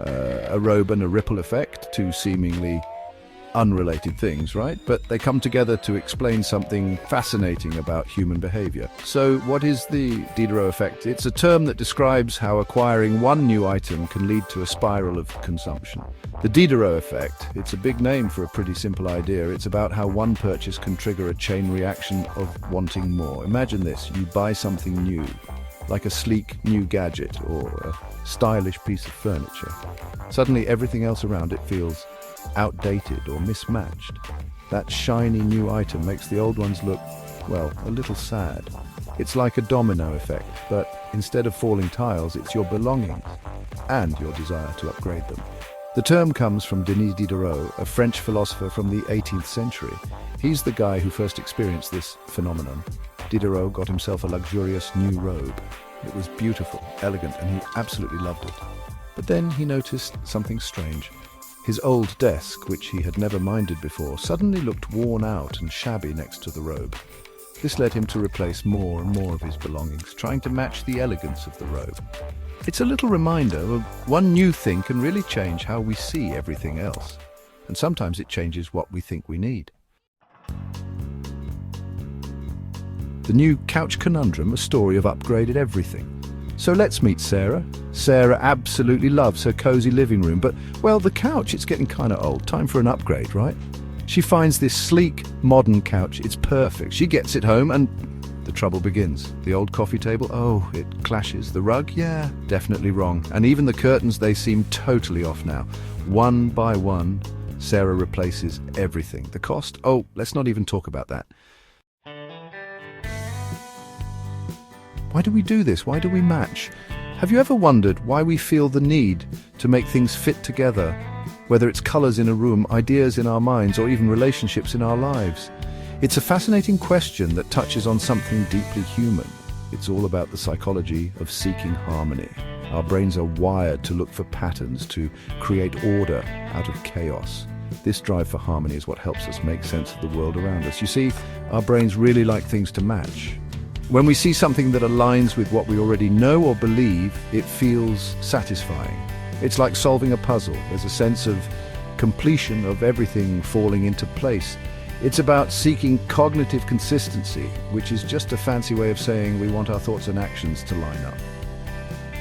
A robe and a ripple effect, two seemingly unrelated things, right? But they come together to explain something fascinating about human behavior. So what is the Diderot effect? It's a term that describes how acquiring one new item can lead to a spiral of consumption. The Diderot effect, it's a big name for a pretty simple idea. It's about how one purchase can trigger a chain reaction of wanting more. Imagine this, you buy something new, like a sleek new gadget or a stylish piece of furniture. Suddenly everything else around it feels outdated or mismatched. That shiny new item makes the old ones look, well, a little sad. It's like a domino effect, but instead of falling tiles, it's your belongings and your desire to upgrade them. The term comes from Denis Diderot, a French philosopher from the 18th century. He's the guy who first experienced this phenomenon. Diderot got himself a luxurious new robe. It was beautiful, elegant, and he absolutely loved it. But then he noticed something strange. His old desk, which he had never minded before, suddenly looked worn out and shabby next to the robe. This led him to replace more and more of his belongings, trying to match the elegance of the robe. It's a little reminder of one new thing can really change how we see everything else. And sometimes it changes what we think we need. The new couch conundrum, a story of upgraded everything. So let's meet Sarah. Sarah absolutely loves her cozy living room, but, well, the couch, it's getting kind of old. Time for an upgrade, right? She finds this sleek, modern couch. It's perfect. She gets it home and the trouble begins. The old coffee table, oh, it clashes. The rug, yeah, definitely wrong. And even the curtains, they seem totally off now. One by one, Sarah replaces everything. The cost? Oh, let's not even talk about that. Why do we do this? Why do we match? Have you ever wondered why we feel the need to make things fit together? Whether it's colors in a room, ideas in our minds, or even relationships in our lives. It's a fascinating question that touches on something deeply human. It's all about the psychology of seeking harmony. Our brains are wired to look for patterns, to create order out of chaos. This drive for harmony is what helps us make sense of the world around us. You see, our brains really like things to match. When we see something that aligns with what we already know or believe, it feels satisfying. It's like solving a puzzle. There's a sense of completion, of everything falling into place. It's about seeking cognitive consistency, which is just a fancy way of saying we want our thoughts and actions to line up.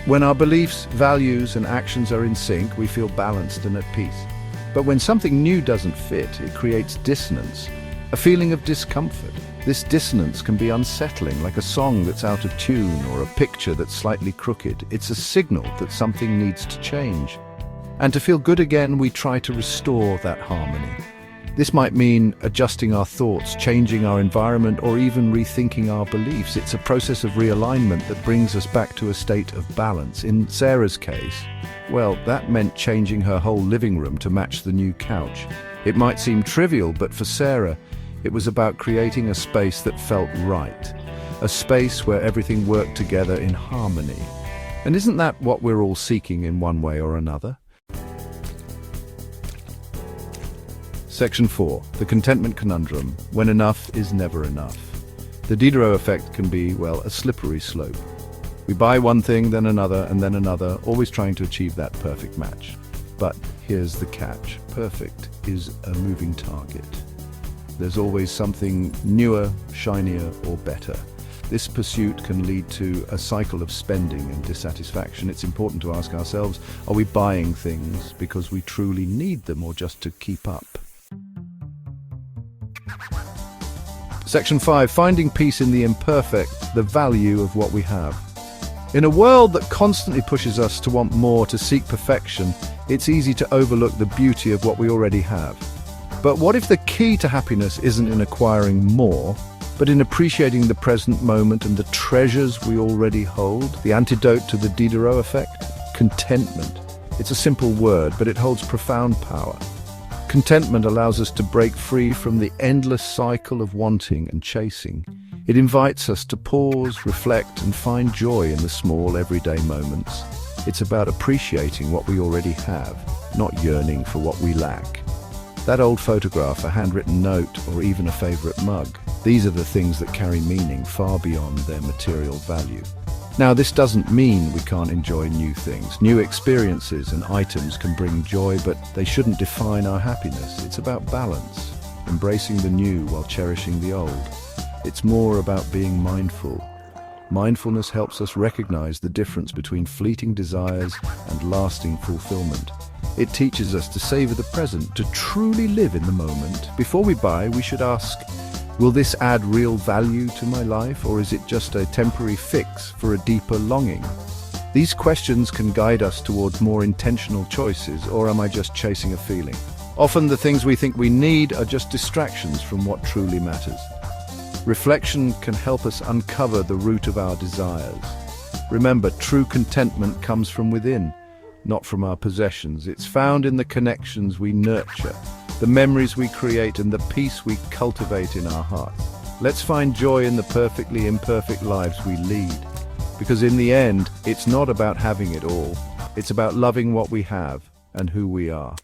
When our beliefs, values, and actions are in sync, we feel balanced and at peace. But when something new doesn't fit, it creates dissonance, a feeling of discomfort. This dissonance can be unsettling, like a song that's out of tune or a picture that's slightly crooked. It's a signal that something needs to change. And to feel good again, we try to restore that harmony. This might mean adjusting our thoughts, changing our environment, or even rethinking our beliefs. It's a process of realignment that brings us back to a state of balance. In Sarah's case, well, that meant changing her whole living room to match the new couch. It might seem trivial, but for Sarah, it was about creating a space that felt right, a space where everything worked together in harmony. And isn't that what we're all seeking in one way or another? Section 4. The contentment conundrum, when enough is never enough. The Diderot effect can be, well, a slippery slope. We buy one thing, then another, always trying to achieve that perfect match. But here's the catch. Perfect is a moving target. There's always something newer, shinier, or better. This pursuit can lead to a cycle of spending and dissatisfaction. It's important to ask ourselves, are we buying things because we truly need them or just to keep up? Section 5. Finding peace in the imperfect, the value of what we have. In a world that constantly pushes us to want more, to seek perfection, it's easy to overlook the beauty of what we already have. But what if the key to happiness isn't in acquiring more, but in appreciating the present moment and the treasures we already hold? The antidote to the Diderot effect? Contentment. It's a simple word, but it holds profound power. Contentment allows us to break free from the endless cycle of wanting and chasing. It invites us to pause, reflect, and find joy in the small, everyday moments. It's about appreciating what we already have, not yearning for what we lack. That old photograph, a handwritten note, or even a favorite mug. These are the things that carry meaning far beyond their material value. Now, this doesn't mean we can't enjoy new things. New experiences and items can bring joy, but they shouldn't define our happiness. It's about balance, embracing the new while cherishing the old. It's more about being mindful. Mindfulness helps us recognize the difference between fleeting desires and lasting fulfillment. It teaches us to savor the present, to truly live in the moment. Before we buy, we should ask, will this add real value to my life, or is it just a temporary fix for a deeper longing? These questions can guide us towards more intentional choices, or am I just chasing a feeling? Often the things we think we need are just distractions from what truly matters. Reflection can help us uncover the root of our desires. Remember, true contentment comes from within, not from our possessions. It's found in the connections we nurture, the memories we create, and the peace we cultivate in our hearts. Let's find joy in the perfectly imperfect lives we lead, because in the end, it's not about having it all. It's about loving what we have and who we are.